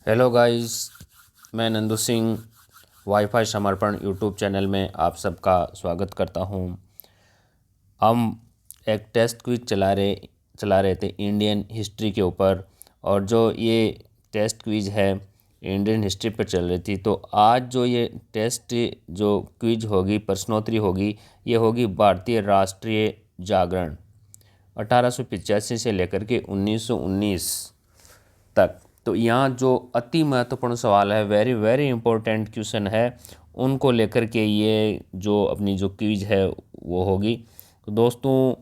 Hello guys, मैं Nandu Singh wifi समर्पण YouTube channel में आप सबका स्वागत करता हूं। हम एक टेस्ट क्विज चला रहे थे इंडियन हिस्ट्री के ऊपर, और जो ये टेस्ट क्विज है इंडियन हिस्ट्री पर चल रही थी। तो आज जो ये टेस्ट जो क्विज होगी, प्रश्नोत्तरी होगी, ये होगी भारतीय राष्ट्रीय जागरण 1885 से लेकर के 1919 तक। तो यहाँ जो अति महत्वपूर्ण सवाल है, वेरी वेरी इंपॉर्टेंट क्वेश्चन है, उनको लेकर के ये जो अपनी जो क्विज है वो होगी। तो दोस्तों,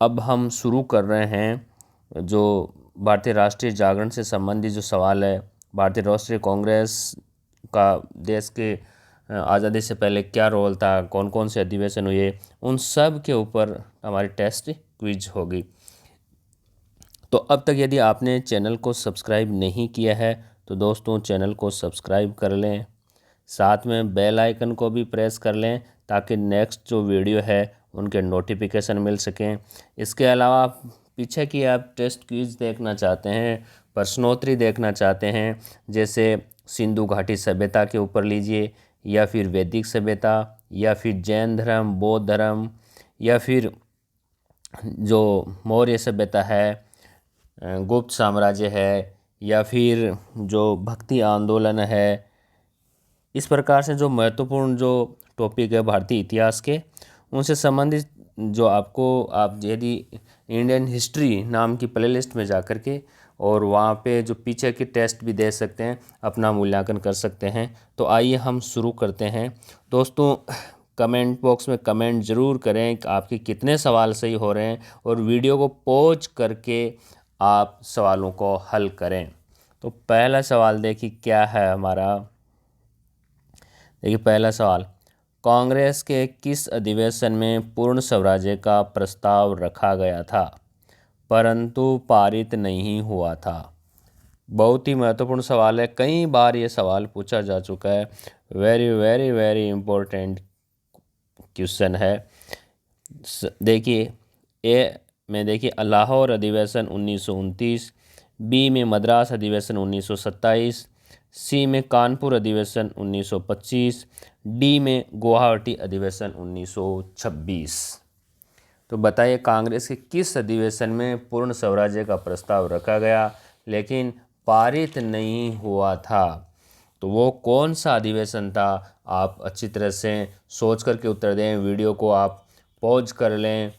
अब हम शुरू कर रहे हैं जो भारतीय राष्ट्रीय जागरण से संबंधित जो सवाल है। भारतीय राष्ट्रीय कांग्रेस का देश के आज़ादी से पहले क्या रोल था, कौन कौन से अधिवेशन हुए, उन सब के ऊपर हमारी टेस्ट क्विज होगी। तो अब तक यदि आपने चैनल को सब्सक्राइब नहीं किया है तो दोस्तों चैनल को सब्सक्राइब कर लें, साथ में बेल आइकन को भी प्रेस कर लें ताकि नेक्स्ट जो वीडियो है उनके नोटिफिकेशन मिल सकें। इसके अलावा पीछे की आप टेस्ट क्विज देखना चाहते हैं, प्रश्नोत्तरी देखना चाहते हैं, जैसे सिंधु घाटी सभ्यता के ऊपर लीजिए, या फिर वैदिक सभ्यता, या फिर जैन धर्म, बौद्ध धर्म, या फिर जो मौर्य सभ्यता है, गुप्त साम्राज्य है, या फिर जो भक्ति आंदोलन है, इस प्रकार से जो महत्वपूर्ण जो टॉपिक है भारतीय इतिहास के, उनसे संबंधित जो आप यदि इंडियन हिस्ट्री नाम की प्लेलिस्ट में जा कर के और वहाँ पे जो पीछे की टेस्ट भी दे सकते हैं, अपना मूल्यांकन कर सकते हैं। तो आइए हम शुरू करते हैं। दोस्तों, कमेंट बॉक्स में कमेंट ज़रूर करें कि आपके कितने सवाल सही हो रहे हैं, और वीडियो को पॉज करके आप सवालों को हल करें। तो पहला सवाल देखिए क्या है हमारा। देखिए पहला सवाल, कांग्रेस के किस अधिवेशन में पूर्ण स्वराज्य का प्रस्ताव रखा गया था परंतु पारित नहीं हुआ था? बहुत ही महत्वपूर्ण सवाल है, कई बार ये सवाल पूछा जा चुका है। Very very very important question है। देखिए ए में देखिए लाहौर अधिवेशन 1929, बी में मद्रास अधिवेशन 1927, सी में कानपुर अधिवेशन 1925, डी में गुवाहाटी अधिवेशन 1926। तो बताइए कांग्रेस के किस अधिवेशन में पूर्ण स्वराज्य का प्रस्ताव रखा गया लेकिन पारित नहीं हुआ था? तो वो कौन सा अधिवेशन था? आप अच्छी तरह से सोच करके उत्तर दें। वीडियो को आप पॉज कर लें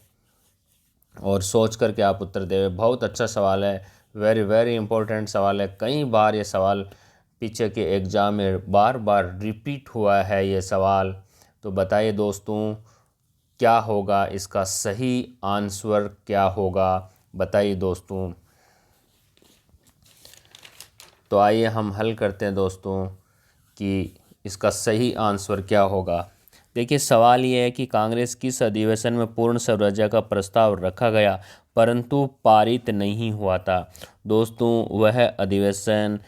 और सोच करके आप उत्तर दें। बहुत अच्छा सवाल है, वेरी वेरी इंपॉर्टेंट सवाल है। कई बार ये सवाल पीछे के एग्ज़ाम में बार बार रिपीट हुआ है ये सवाल। तो बताइए दोस्तों क्या होगा इसका सही आंसर, क्या होगा बताइए दोस्तों। तो आइए हम हल करते हैं दोस्तों कि इसका सही आंसर क्या होगा। देखिए सवाल ये है कि कांग्रेस किस अधिवेशन में पूर्ण स्वराज्य का प्रस्ताव रखा गया परंतु पारित नहीं हुआ था? दोस्तों वह अधिवेशन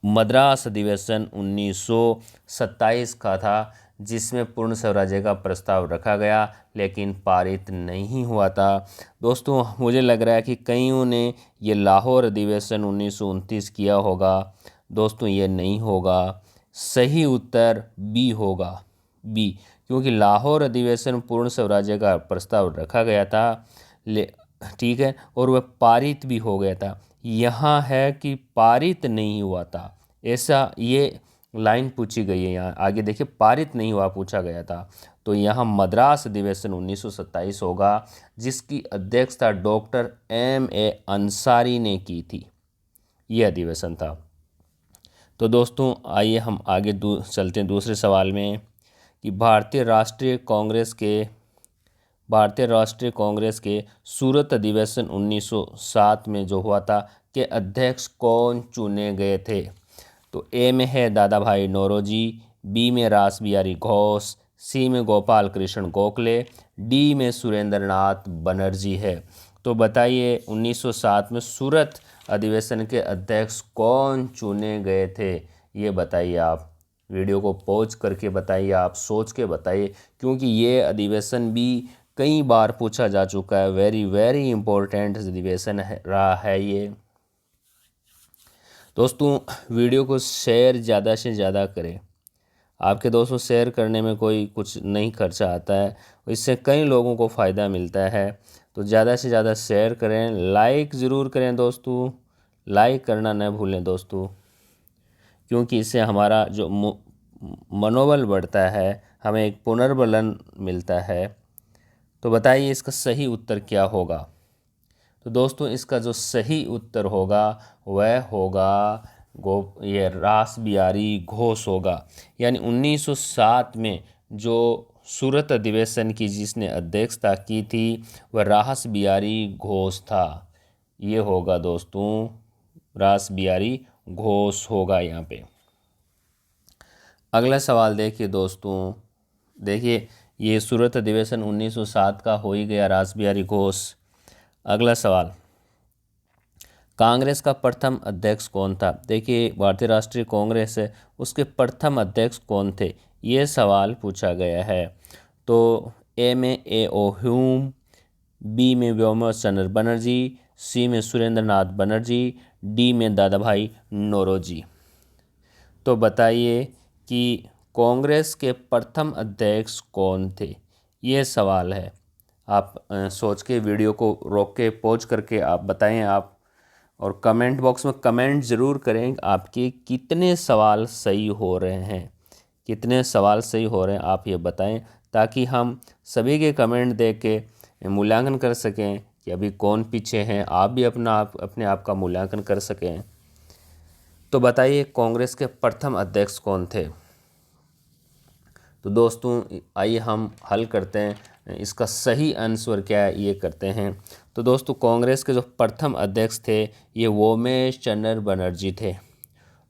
मद्रास अधिवेशन 1927 का था, जिसमें पूर्ण स्वराज्य का प्रस्ताव रखा गया लेकिन पारित नहीं हुआ था। दोस्तों मुझे लग रहा है कि कईयों ने ये लाहौर अधिवेशन 1929 किया होगा। दोस्तों ये नहीं होगा, सही उत्तर बी होगा, बी। क्योंकि लाहौर अधिवेशन पूर्ण स्वराज्य का प्रस्ताव रखा गया था, ठीक है, और वह पारित भी हो गया था। यहाँ है कि पारित नहीं हुआ था, ऐसा ये लाइन पूछी गई है। यहाँ आगे देखिए पारित नहीं हुआ पूछा गया था। तो यहाँ मद्रास अधिवेशन 1927 होगा, जिसकी अध्यक्षता डॉक्टर M.A. अंसारी ने की थी। ये अधिवेशन था। तो दोस्तों आइए हम आगे चलते हैं दूसरे सवाल में कि भारतीय राष्ट्रीय कांग्रेस के सूरत अधिवेशन 1907 में जो हुआ था के अध्यक्ष कौन चुने गए थे? तो ए में है दादा भाई नौरोजी, बी में रास बिहारी घोष, सी में गोपाल कृष्ण गोखले, डी में सुरेंद्र नाथ बनर्जी है। तो बताइए 1907 में सूरत अधिवेशन के अध्यक्ष कौन चुने गए थे? ये बताइए आप। वीडियो को पॉज करके बताइए, आप सोच के बताइए, क्योंकि ये अधिवेशन भी कई बार पूछा जा चुका है। वेरी वेरी इंपॉर्टेंट अधिवेशन रहा है ये। दोस्तों वीडियो को शेयर ज़्यादा से ज़्यादा करें। आपके दोस्तों शेयर करने में कोई कुछ नहीं खर्चा आता है, इससे कई लोगों को फ़ायदा मिलता है। तो ज़्यादा से ज़्यादा शेयर करें, लाइक ज़रूर करें दोस्तों, लाइक करना न भूलें दोस्तों, क्योंकि इससे हमारा जो मनोबल बढ़ता है, हमें एक पुनर्बलन मिलता है। तो बताइए इसका सही उत्तर क्या होगा। तो दोस्तों इसका जो सही उत्तर होगा वह होगा ये रास बिहारी घोष होगा। यानी 1907 में जो सूरत अधिवेशन की जिसने अध्यक्षता की थी वह रास बिहारी घोष था। ये होगा दोस्तों, रास बिहारी घोष होगा यहाँ पे। अगला सवाल देखिए दोस्तों, देखिए ये सूरत अधिवेशन 1907 का हो ही गया, रास बिहारी घोष। अगला सवाल, कांग्रेस का प्रथम अध्यक्ष कौन था। देखिए भारतीय राष्ट्रीय कांग्रेस है, उसके प्रथम अध्यक्ष कौन थे, ये सवाल पूछा गया है। तो ए में A.O. ह्यूम, बी में व्योम चंद्र बनर्जी, सी में सुरेंद्र नाथ बनर्जी, डी में दादा भाई नौरोजी। तो बताइए कि कांग्रेस के प्रथम अध्यक्ष कौन थे, ये सवाल है। आप सोच के वीडियो को रोक के पॉज करके आप बताएं आप, और कमेंट बॉक्स में कमेंट ज़रूर करें आपके कितने सवाल सही हो रहे हैं, कितने सवाल सही हो रहे हैं आप ये बताएं, ताकि हम सभी के कमेंट देख के मूल्यांकन कर सकें कि अभी कौन पीछे हैं, आप भी अपने आप का मूल्यांकन कर सकें। तो बताइए कांग्रेस के प्रथम अध्यक्ष कौन थे। तो दोस्तों आइए हम हल करते हैं, इसका सही आंसर क्या है ये करते हैं। तो दोस्तों कांग्रेस के जो प्रथम अध्यक्ष थे ये वोमेश चंद्र बनर्जी थे।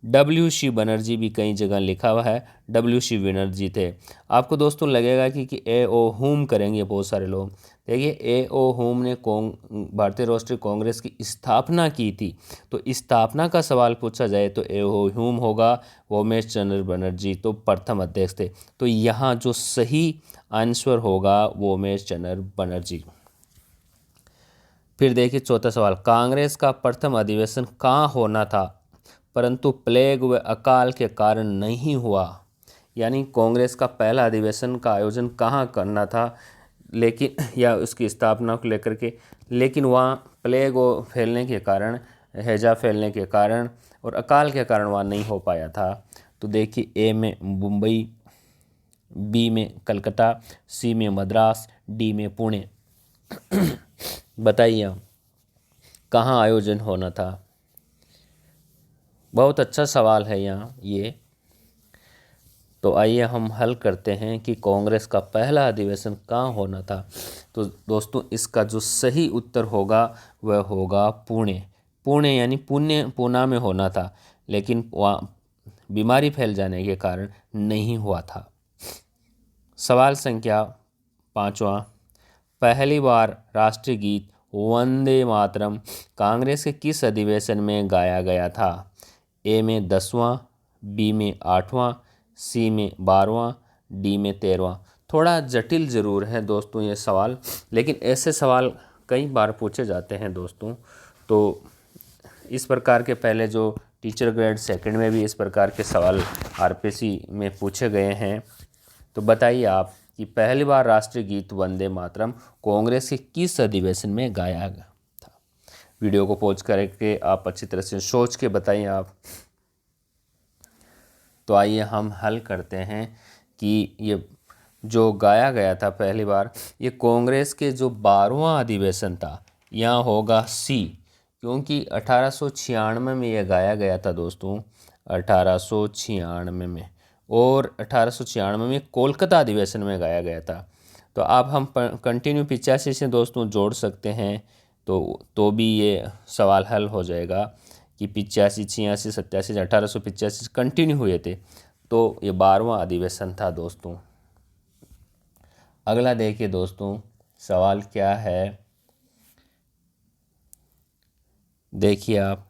WC बनर्जी भी कई जगह लिखा हुआ है, WC बनर्जी थे। आपको दोस्तों लगेगा कि A.O. ह्यूम करेंगे बहुत सारे लोग। देखिए A.O. ह्यूम ने भारतीय राष्ट्रीय कांग्रेस की स्थापना की थी, तो स्थापना का सवाल पूछा जाए तो A.O. ह्यूम होगा, वोमेश चंद्र बनर्जी तो प्रथम अध्यक्ष थे। तो यहाँ जो सही आंसर होगा वोमेश चंद्र बनर्जी। फिर देखिए चौथा सवाल, कांग्रेस का प्रथम अधिवेशन कहाँ होना था परंतु प्लेग व अकाल के कारण नहीं हुआ। यानी कांग्रेस का पहला अधिवेशन का आयोजन कहाँ करना था, लेकिन या उसकी स्थापना को लेकर के, लेकिन वहाँ प्लेग फैलने के कारण, हैजा फैलने के कारण और अकाल के कारण वहाँ नहीं हो पाया था। तो देखिए ए में मुंबई, बी में कलकत्ता, सी में मद्रास, डी में पुणे। बताइए कहाँ आयोजन होना था। बहुत अच्छा सवाल है यहाँ ये। तो आइए हम हल करते हैं कि कांग्रेस का पहला अधिवेशन कहाँ होना था। तो दोस्तों इसका जो सही उत्तर होगा वह होगा पुणे। पुणे यानी पूना में होना था, लेकिन वहाँ बीमारी फैल जाने के कारण नहीं हुआ था। सवाल संख्या 5वां, पहली बार राष्ट्रीय गीत वंदे मातरम कांग्रेस के किस अधिवेशन में गाया गया था। ए में 10वां, बी में 8वां, सी में 12वां, डी में 13वां। थोड़ा जटिल ज़रूर है दोस्तों ये सवाल, लेकिन ऐसे सवाल कई बार पूछे जाते हैं दोस्तों। तो इस प्रकार के पहले जो टीचर ग्रेड सेकंड में भी इस प्रकार के सवाल RPC में पूछे गए हैं। तो बताइए आप कि पहली बार राष्ट्रीय गीत वंदे मातरम कांग्रेस के किस अधिवेशन में गाया गया था। वीडियो को पॉज करके आप अच्छी तरह से सोच के बताइए आप। तो आइए हम हल करते हैं कि ये जो गाया गया था पहली बार, ये कांग्रेस के जो 12वां अधिवेशन था, यहाँ होगा सी, क्योंकि 1896 में यह गाया गया था दोस्तों, 1896 में, और 1896 में कोलकाता अधिवेशन में गाया गया था। तो अब हम कंटिन्यू 85 से दोस्तों जोड़ सकते हैं, तो भी ये सवाल हल हो जाएगा कि 85, 86, 87, 1885 कंटिन्यू हुए थे, तो ये 12वां अधिवेशन था दोस्तों। अगला देखिए दोस्तों सवाल क्या है, देखिए आप,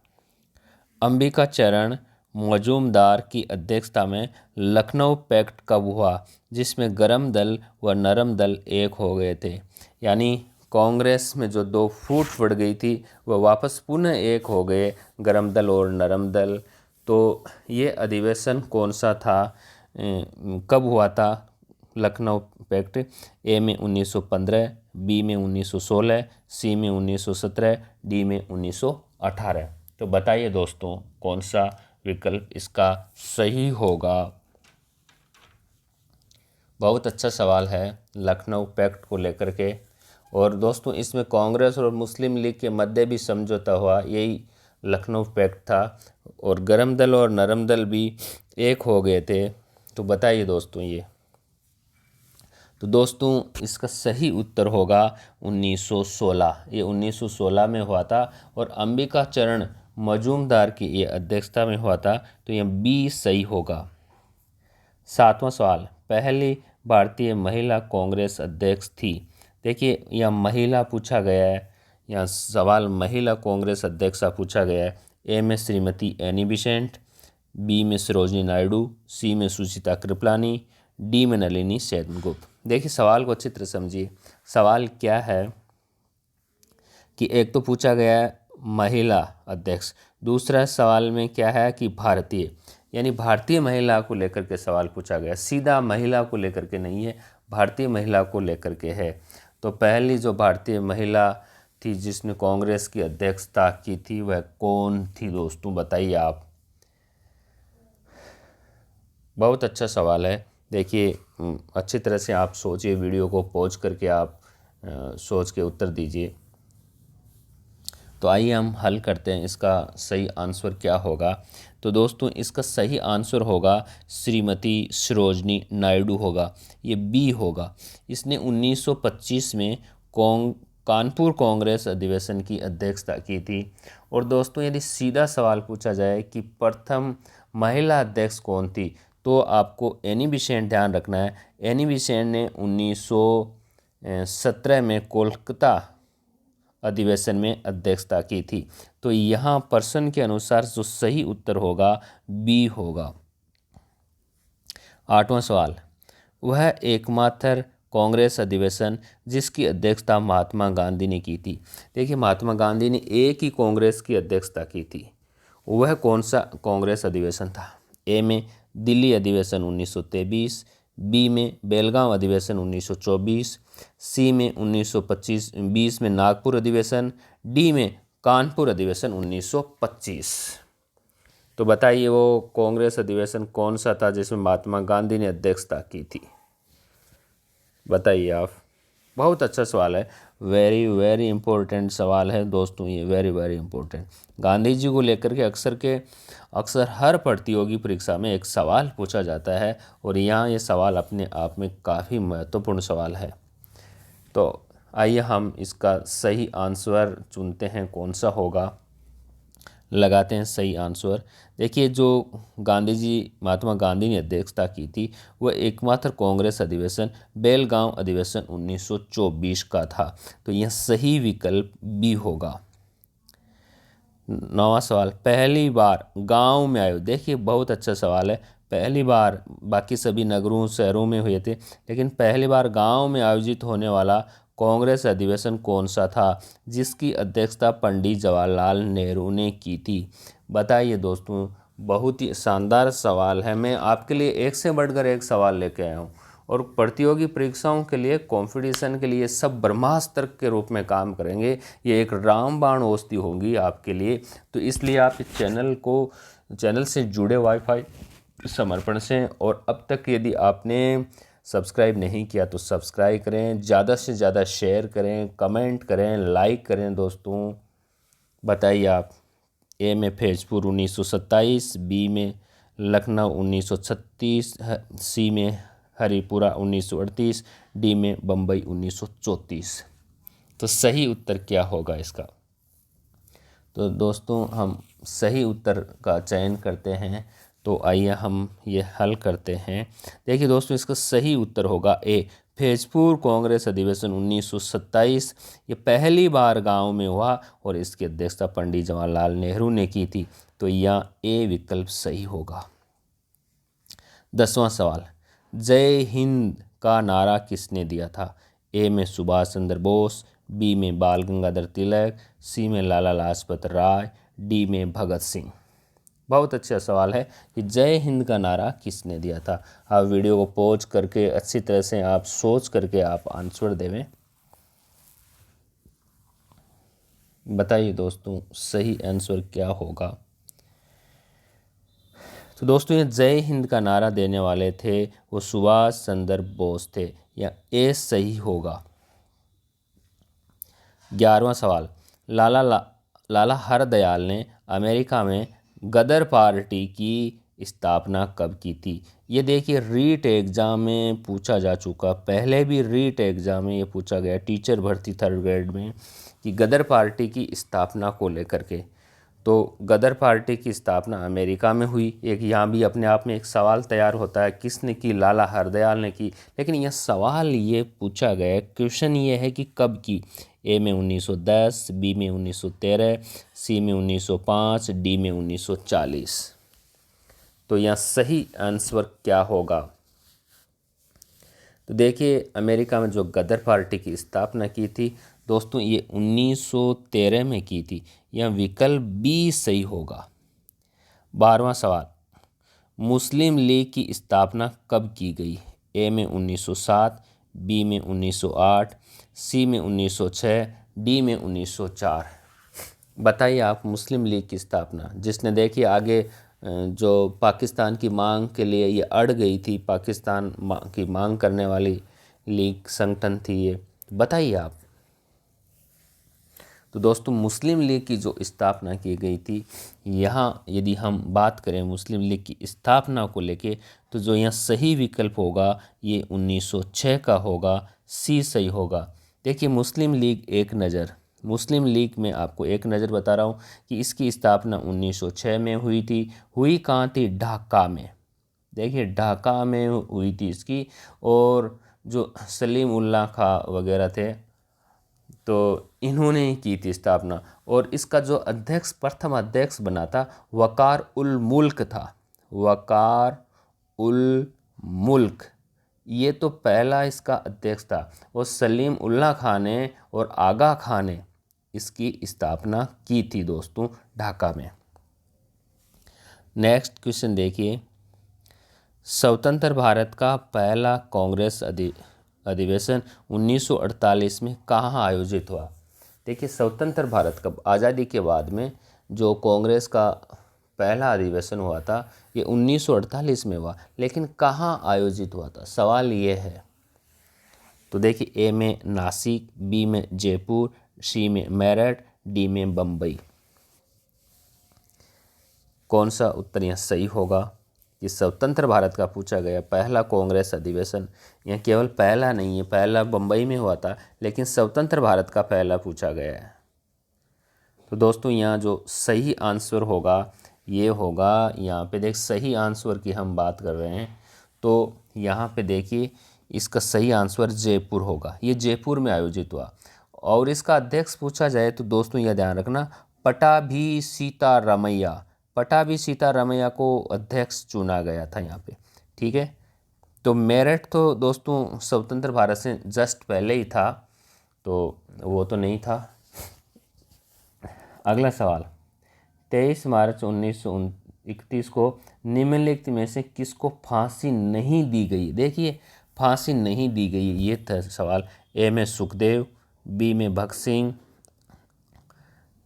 अंबिका चरण मजूमदार की अध्यक्षता में लखनऊ पैक्ट कब हुआ जिसमें गरम दल व नरम दल एक हो गए थे। यानी कांग्रेस में जो दो फूट पड़ गई थी वह वापस पुनः एक हो गए, गरम दल और नरम दल। तो ये अधिवेशन कौन सा था, कब हुआ था लखनऊ पैक्ट? ए में 1915, बी में 1916, सी में 1917, डी में 1918। तो बताइए दोस्तों कौन सा विकल्प इसका सही होगा। बहुत अच्छा सवाल है लखनऊ पैक्ट को लेकर के। और दोस्तों इसमें कांग्रेस और मुस्लिम लीग के मध्य भी समझौता हुआ, यही लखनऊ पैक्ट था। और गरम दल और नरम दल भी एक हो गए थे। तो बताइए दोस्तों ये। तो दोस्तों इसका सही उत्तर होगा 1916। ये 1916 में हुआ था और अंबिका चरण मजूमदार की ये अध्यक्षता में हुआ था। तो यह बी सही होगा। 7वां सवाल, पहली भारतीय महिला कांग्रेस अध्यक्ष थी। देखिए यह महिला पूछा गया है, यहाँ सवाल महिला कांग्रेस अध्यक्षा पूछा गया है। ए में श्रीमती एनी बिसेंट, बी में सरोजिनी नायडू, सी में सुचिता कृपलानी, डी में नलिनी सेनगुप्त। देखिए सवाल को अच्छी तरह समझिए। सवाल क्या है कि एक तो पूछा गया है महिला अध्यक्ष, दूसरा सवाल में क्या है कि भारतीय, यानी भारतीय महिला को लेकर के सवाल पूछा गया। सीधा महिला को लेकर के नहीं है, भारतीय महिला को लेकर के है। तो पहली जो भारतीय महिला थी जिसने कांग्रेस की अध्यक्षता की थी वह कौन थी दोस्तों, बताइए आप। बहुत अच्छा सवाल है। देखिए अच्छी तरह से आप सोचिए, वीडियो को पॉज करके आप सोच के उत्तर दीजिए। तो आइए हम हल करते हैं, इसका सही आंसर क्या होगा। तो दोस्तों इसका सही आंसर होगा श्रीमती सरोजनी नायडू होगा, ये बी होगा। इसने 1925 में कानपुर कांग्रेस अधिवेशन की अध्यक्षता की थी। और दोस्तों यदि सीधा सवाल पूछा जाए कि प्रथम महिला अध्यक्ष कौन थी, तो आपको एनी बिसेंट ध्यान रखना है। एनी बिसेंट ने 1917 में कोलकाता अधिवेशन में अध्यक्षता की थी। तो यहाँ प्रश्न के अनुसार जो सही उत्तर होगा बी होगा। 8वां सवाल, वह एकमात्र कांग्रेस अधिवेशन जिसकी अध्यक्षता महात्मा गांधी ने की थी। देखिए महात्मा गांधी ने एक ही कांग्रेस की अध्यक्षता की थी, वह कौन सा कांग्रेस अधिवेशन था? ए में दिल्ली अधिवेशन 1923, बी में बेलगांव अधिवेशन 1924, सी में 1925 में नागपुर अधिवेशन, डी में कानपुर अधिवेशन 1925। तो बताइए वो कांग्रेस अधिवेशन कौन सा था जिसमें महात्मा गांधी ने अध्यक्षता की थी, बताइए आप। बहुत अच्छा सवाल है, वेरी वेरी इंपॉर्टेंट सवाल है दोस्तों, ये very very important. Gandhi ji को लेकर के अक्सर हर प्रतियोगी परीक्षा में एक सवाल पूछा जाता है और यहाँ ये सवाल अपने आप में काफ़ी महत्वपूर्ण सवाल है। तो आइए हम इसका सही आंसर चुनते हैं, कौन सा होगा, लगाते हैं सही आंसर। देखिए जो महात्मा गांधी ने अध्यक्षता की थी वह एकमात्र कांग्रेस अधिवेशन बेलगांव अधिवेशन 1924 का था। तो यह सही विकल्प बी होगा। 9वां सवाल, पहली बार गांव में आयोजित। देखिए बहुत अच्छा सवाल है। पहली बार बाकी सभी नगरों शहरों में हुए थे, लेकिन पहली बार गांव में आयोजित होने वाला कांग्रेस अधिवेशन कौन सा था जिसकी अध्यक्षता पंडित जवाहरलाल नेहरू ने की थी? बताइए दोस्तों, बहुत ही शानदार सवाल है। मैं आपके लिए एक से बढ़कर एक सवाल लेके आया हूँ और प्रतियोगी परीक्षाओं के लिए, कंपटीशन के लिए सब ब्रह्मास्त्र के रूप में काम करेंगे। ये एक रामबाण औषधि होगी आपके लिए। तो इसलिए आप इस चैनल से जुड़े वाईफाई समर्पण से, और अब तक यदि आपने सब्सक्राइब नहीं किया तो सब्सक्राइब करें, ज़्यादा से ज़्यादा शेयर करें, कमेंट करें, लाइक करें दोस्तों। बताइए आप। ए में फैजपुर 1927, बी में लखनऊ 1936, सी में हरिपुरा 1938, डी में बम्बई 1934। तो सही उत्तर क्या होगा इसका? तो दोस्तों हम सही उत्तर का चयन करते हैं। तो आइए हम ये हल करते हैं। देखिए दोस्तों इसका सही उत्तर होगा ए, फैजपुर कांग्रेस अधिवेशन 1927। ये पहली बार गांव में हुआ और इसकी अध्यक्षता पंडित जवाहरलाल नेहरू ने की थी। तो यहाँ ए विकल्प सही होगा। 10वां सवाल, जय हिंद का नारा किसने दिया था? ए में सुभाष चंद्र बोस, बी में बाल गंगाधर तिलक, सी में लाला लाजपत राय, डी में भगत सिंह। बहुत अच्छा सवाल है कि जय हिंद का नारा किसने दिया था। आप वीडियो को पॉज करके अच्छी तरह से आप सोच करके आप आंसर देवें। बताइए दोस्तों सही आंसर क्या होगा। तो दोस्तों ये जय हिंद का नारा देने वाले थे वो सुभाष चंद्र बोस थे, या ए सही होगा। 11वां सवाल, लाला हरदयाल ने अमेरिका में गदर पार्टी की स्थापना कब की थी। ये देखिए रीट एग्ज़ाम में पूछा जा चुका, पहले भी रीट एग्ज़ाम में ये पूछा गया टीचर भर्ती 3rd ग्रेड में कि गदर पार्टी की स्थापना को लेकर के। तो गदर पार्टी की स्थापना अमेरिका में हुई। एक यहाँ भी अपने आप में एक सवाल तैयार होता है किसने की, लाला हरदयाल ने की। लेकिन यह सवाल ये पूछा गया, क्वेश्चन ये है कि कब की। ए में 1910, बी में 1913, सी में 1905, डी में 1940। तो यहाँ सही आंसर क्या होगा। तो देखिए अमेरिका में जो गदर पार्टी की स्थापना की थी दोस्तों ये 1913 में की थी। यह विकल्प बी सही होगा। 12वां सवाल, मुस्लिम लीग की स्थापना कब की गई। ए में 1907, बी में 1908, सी में 1906, डी में 1904। बताइए आप मुस्लिम लीग की स्थापना, जिसने देखिए आगे जो पाकिस्तान की मांग के लिए ये अड़ गई थी, पाकिस्तान की मांग करने वाली लीग संगठन थी ये। बताइए आप। तो दोस्तों मुस्लिम लीग की जो स्थापना की गई थी, यहाँ यदि हम बात करें मुस्लिम लीग की स्थापना को लेके, तो जो यहाँ सही विकल्प होगा ये 1906 का होगा, सी सही होगा। देखिए मुस्लिम लीग में आपको एक नज़र बता रहा हूँ कि इसकी स्थापना 1906 में हुई थी। हुई कहाँ थी, ढाका में। देखिए ढाका में हुई थी इसकी, और जो सलीम उल्लाह खां वगैरह थे तो इन्होंने ही की थी स्थापना। और इसका जो अध्यक्ष, प्रथम अध्यक्ष बना था वकार उल मुल्क था। वकार उल मुल्क ये तो पहला इसका अध्यक्ष था, और सलीम उल्लाह खां ने और आगा खां ने इसकी स्थापना की थी दोस्तों ढाका में। नेक्स्ट क्वेश्चन देखिए, स्वतंत्र भारत का पहला कांग्रेस अधिवेशन 1948 में कहाँ आयोजित हुआ। देखिए स्वतंत्र भारत का आज़ादी के बाद में जो कांग्रेस का पहला अधिवेशन हुआ था ये 1948 में हुआ, लेकिन कहाँ आयोजित हुआ था, सवाल ये है। तो देखिए ए में नासिक, बी में जयपुर, सी में मेरठ, डी में बम्बई। कौन सा उत्तर यहाँ सही होगा। ये स्वतंत्र भारत का पूछा गया पहला कांग्रेस अधिवेशन, यह केवल पहला नहीं है, पहला बम्बई में हुआ था, लेकिन स्वतंत्र भारत का पहला पूछा गया है। तो दोस्तों यहाँ जो सही आंसर होगा ये होगा, यहाँ पे देख सही आंसर की हम बात कर रहे हैं, तो यहाँ पे देखिए इसका सही आंसर जयपुर होगा। ये जयपुर में आयोजित हुआ। और इसका अध्यक्ष पूछा जाए तो दोस्तों यह ध्यान रखना, पटाभी सीतारामैया को अध्यक्ष चुना गया था यहाँ पे, ठीक है। तो मेरठ तो दोस्तों स्वतंत्र भारत से जस्ट पहले ही था, तो वो तो नहीं था। अगला सवाल, 23 मार्च 1931 को निम्नलिखित में से किसको फांसी नहीं दी गई। देखिए फांसी नहीं दी गई ये था सवाल। ए में सुखदेव, बी में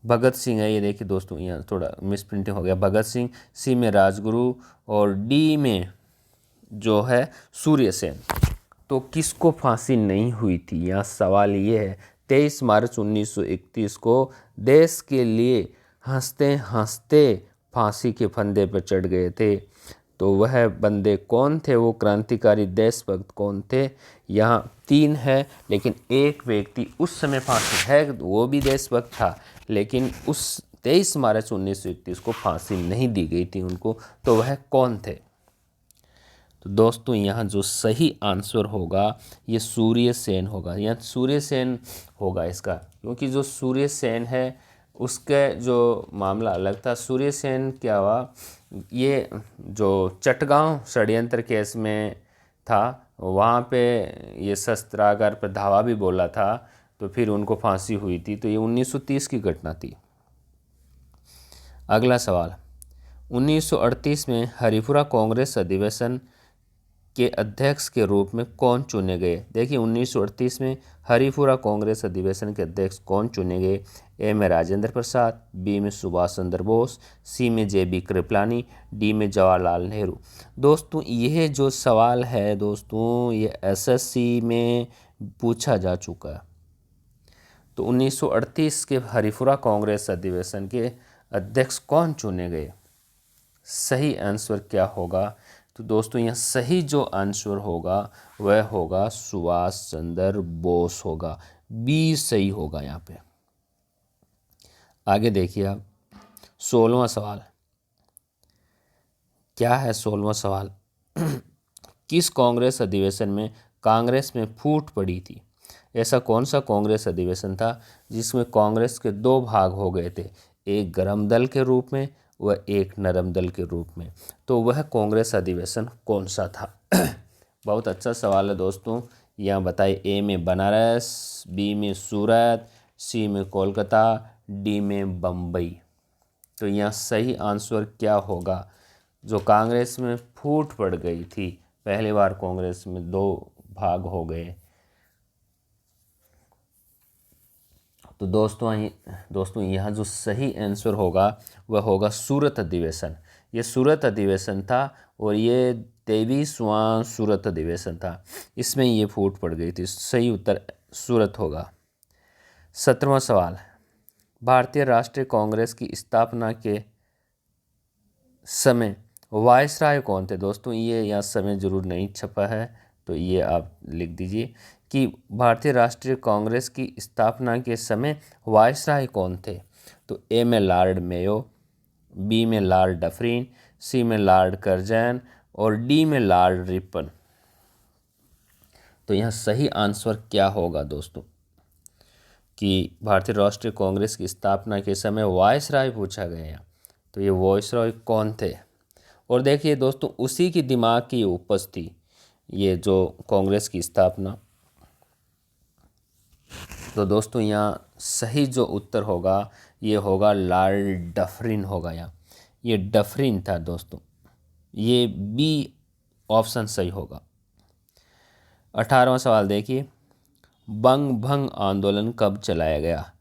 भगत सिंह है, ये देखिए दोस्तों यहाँ थोड़ा मिस प्रिंटिंग हो गया, भगत सिंह, सी में राजगुरु, और डी में जो है सूर्यसेन। तो किसको फांसी नहीं हुई थी, यहाँ सवाल ये है। 23 मार्च 1931 को देश के लिए हंसते हंसते फांसी के फंदे पर चढ़ गए थे, तो वह बंदे कौन थे, वो क्रांतिकारी देशभक्त कौन थे। यहाँ 3 है, लेकिन एक व्यक्ति उस समय फांसी है वो भी देशभक्त था, लेकिन उस 23 मार्च 1931 को फांसी नहीं दी गई थी उनको, तो वह कौन थे। तो दोस्तों यहाँ जो सही आंसर होगा ये सूर्यसेन होगा। यहाँ सूर्यसेन होगा इसका, क्योंकि जो सूर्यसेन है उसके जो मामला अलग था। सूर्यसेन क्या हुआ, ये जो चटगांव षड्यंत्र केस में था, वहाँ पे ये शस्त्रागार पर धावा भी बोला था, तो फिर उनको फांसी हुई थी। तो ये 1930 की घटना थी। अगला सवाल, 1938 में हरिपुरा कांग्रेस अधिवेशन के अध्यक्ष के रूप में कौन चुने गए? देखिए 1938 में हरिपुरा कांग्रेस अधिवेशन के अध्यक्ष कौन चुने गए? ए में राजेंद्र प्रसाद, बी में सुभाष चंद्र बोस, सी में जे.बी. कृपलानी, डी में जवाहरलाल नेहरू। दोस्तों यह जो सवाल है दोस्तों, ये एसएससी में पूछा जा चुका है। तो 1938 के हरिपुरा कांग्रेस अधिवेशन के अध्यक्ष कौन चुने गए? सही आंसर क्या होगा? तो दोस्तों यहाँ सही जो आंसर होगा वह होगा सुभाष चंद्र बोस होगा। बी सही होगा यहाँ पे। आगे देखिए आप 16वां सवाल क्या है? 16वां सवाल किस कांग्रेस अधिवेशन में कांग्रेस में फूट पड़ी थी? ऐसा कौन सा कांग्रेस अधिवेशन था जिसमें कांग्रेस के दो भाग हो गए थे, एक गर्म दल के रूप में व एक नरम दल के रूप में? तो वह कांग्रेस अधिवेशन कौन सा था? बहुत अच्छा सवाल है दोस्तों। यहाँ बताइए, ए में बनारस, बी में सूरत, सी में कोलकाता, डी में बम्बई। तो यहाँ सही आंसर क्या होगा? जो कांग्रेस में फूट पड़ गई थी, पहली बार कांग्रेस में दो भाग हो गए। तो दोस्तों यहाँ जो सही आंसर होगा वह होगा सूरत अधिवेशन। ये सूरत अधिवेशन था और ये 23वां सूरत अधिवेशन था, इसमें ये फूट पड़ गई थी। सही उत्तर सूरत होगा। 17वां सवाल, भारतीय राष्ट्रीय कांग्रेस की स्थापना के समय वायसराय कौन थे? दोस्तों ये यहाँ समय जरूर नहीं छपा है, तो ये आप लिख दीजिए कि भारतीय राष्ट्रीय कांग्रेस की स्थापना के समय वायसराय कौन थे? तो ए में लॉर्ड मेयो, बी में लॉर्ड डफरिन, सी में लॉर्ड कर्जन और डी में लॉर्ड रिपन। तो यहाँ सही आंसर क्या होगा दोस्तों कि भारतीय राष्ट्रीय कांग्रेस की स्थापना के समय वायसराय पूछा गया। तो ये वायसराय कौन थे? और देखिए दोस्तों उसी की दिमाग की उपज थी ये जो कांग्रेस की स्थापना। तो दोस्तों यहाँ सही जो उत्तर होगा ये होगा लॉर्ड डफरिन होगा। यहाँ ये डफरिन था दोस्तों, ये बी ऑप्शन सही होगा। 18वां सवाल देखिए, बंग भंग आंदोलन कब चलाया गया?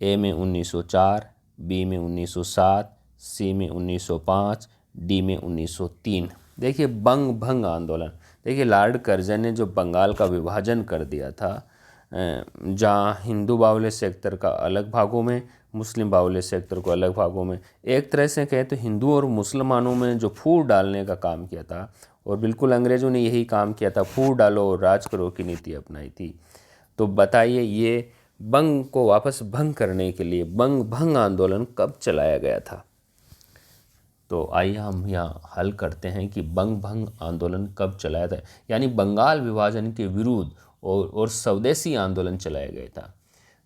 ए में 1904, बी में 1907, सी में 1905, डी में 1903। देखिए बंग भंग आंदोलन, देखिए लॉर्ड कर्जन ने जो बंगाल का विभाजन कर दिया था, जहाँ हिंदू बाहुल्य सेक्टर का अलग भागों में, मुस्लिम बाहुल्य सेक्टर को अलग भागों में, एक तरह से कहें तो हिंदू और मुसलमानों में जो फूट डालने का काम किया था, और बिल्कुल अंग्रेज़ों ने यही काम किया था, फूट डालो और राज करो की नीति अपनाई थी। तो बताइए ये बंग को वापस भंग करने के लिए बंग भंग आंदोलन कब चलाया गया था? तो आइए हम यहाँ हल करते हैं कि बंग भंग आंदोलन कब चलाया था, यानी बंगाल विभाजन के विरुद्ध और स्वदेशी आंदोलन चलाया गया था।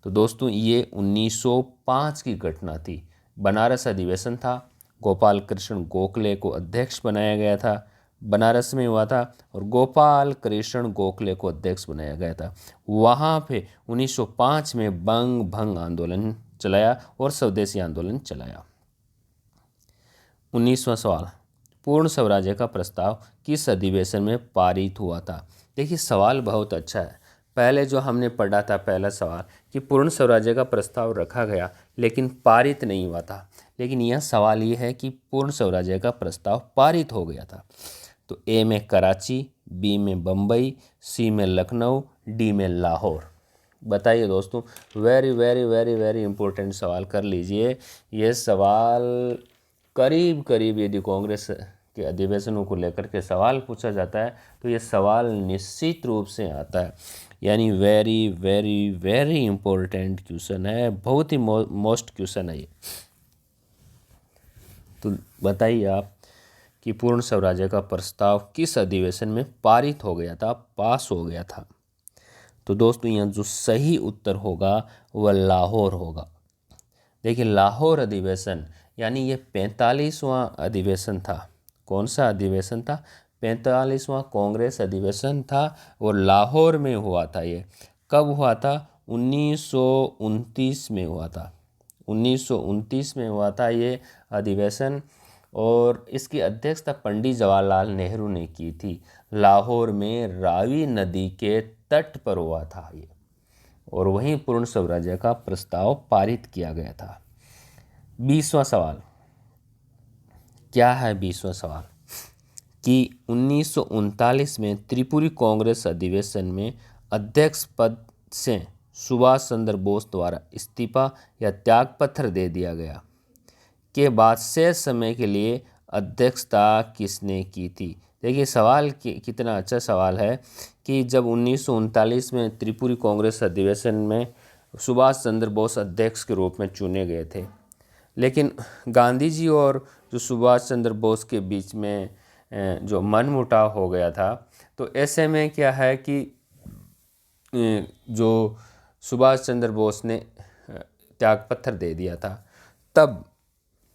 तो दोस्तों ये 1905 की घटना थी। बनारस अधिवेशन था, गोपाल कृष्ण गोखले को अध्यक्ष बनाया गया था, बनारस में हुआ था और गोपाल कृष्ण गोखले को अध्यक्ष बनाया गया था। वहाँ पे 1905 में बंग भंग आंदोलन चलाया और स्वदेशी आंदोलन चलाया। 19वां सवाल, पूर्ण स्वराज्य का प्रस्ताव किस अधिवेशन में पारित हुआ था? देखिए सवाल बहुत अच्छा है। पहले जो हमने पढ़ा था पहला सवाल कि पूर्ण स्वराज्य का प्रस्ताव रखा गया लेकिन पारित नहीं हुआ था, लेकिन यह सवाल ये है कि पूर्ण स्वराज्य का प्रस्ताव पारित हो गया था। तो ए में कराची, बी में बम्बई, सी में लखनऊ, डी में लाहौर। बताइए दोस्तों, very very very very important सवाल कर लीजिए। ये सवाल करीब करीब यदि कांग्रेस के अधिवेशनों को लेकर के सवाल पूछा जाता है तो ये सवाल निश्चित रूप से आता है, यानी very very very important question है, बहुत ही मोस्ट क्वेश्चन है ये। तो बताइए आप कि पूर्ण स्वराज्य का प्रस्ताव किस अधिवेशन में पारित हो गया था, पास हो गया था? तो दोस्तों यहाँ जो सही उत्तर होगा वह लाहौर होगा। देखिए लाहौर अधिवेशन यानी ये 45वां अधिवेशन था। कौन सा अधिवेशन था? 45वां कांग्रेस अधिवेशन था और लाहौर में हुआ था। ये कब हुआ था? 1929 में हुआ था। 1929 में हुआ था ये अधिवेशन, और इसकी अध्यक्षता पंडित जवाहरलाल नेहरू ने की थी। लाहौर में रावी नदी के तट पर हुआ था ये, और वहीं पूर्ण स्वराज्य का प्रस्ताव पारित किया गया था। 20वां सवाल क्या है? 20वां सवाल कि 1939 में त्रिपुरी कांग्रेस अधिवेशन में अध्यक्ष पद से सुभाष चंद्र बोस द्वारा इस्तीफा या त्यागपत्र दे दिया गया के बाद शेष समय के लिए अध्यक्षता किसने की थी? देखिए सवाल कितना अच्छा सवाल है कि जब 1939 में त्रिपुरी कांग्रेस अधिवेशन में सुभाष चंद्र बोस अध्यक्ष के रूप में चुने गए थे, लेकिन गांधी जी और जो सुभाष चंद्र बोस के बीच में जो मनमुटाव हो गया था, तो ऐसे में क्या है कि जो सुभाष चंद्र बोस ने त्यागपत्र दे दिया था। तब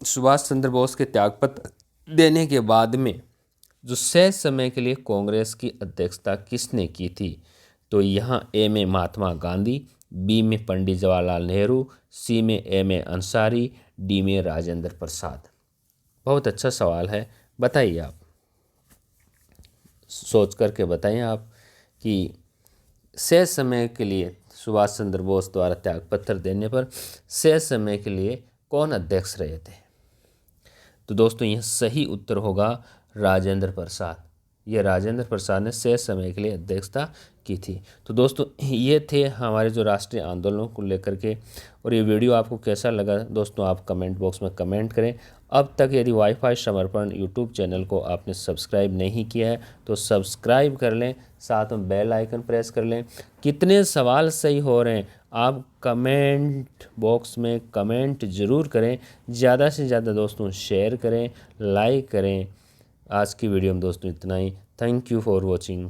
सुभाष चंद्र बोस के त्यागपत्र देने के बाद में जो शेष समय के लिए कांग्रेस की अध्यक्षता किसने की थी? तो यहाँ ए में महात्मा गांधी, बी में पंडित जवाहरलाल नेहरू, सी में एम ए अंसारी, डी में राजेंद्र प्रसाद। बहुत अच्छा सवाल है, बताइए आप, सोच करके बताइए आप कि शेष समय के लिए सुभाष चंद्र बोस द्वारा त्यागपत्र देने पर शेष समय के लिए कौन अध्यक्ष रहे थे? तो दोस्तों यह सही उत्तर होगा राजेंद्र प्रसाद। ये राजेंद्र प्रसाद ने शेष समय के लिए अध्यक्षता की थी। तो दोस्तों ये थे हमारे जो राष्ट्रीय आंदोलनों को लेकर के, और ये वीडियो आपको कैसा लगा दोस्तों आप कमेंट बॉक्स में कमेंट करें। अब तक यदि वाईफाई समर्पण यूट्यूब चैनल को आपने सब्सक्राइब नहीं किया है तो सब्सक्राइब कर लें, साथ में बेल आइकन प्रेस कर लें। कितने सवाल सही हो रहे हैं आप कमेंट बॉक्स में कमेंट ज़रूर करें। ज़्यादा से ज़्यादा दोस्तों शेयर करें, लाइक करें। आज की वीडियो में दोस्तों इतना ही। Thank you for watching.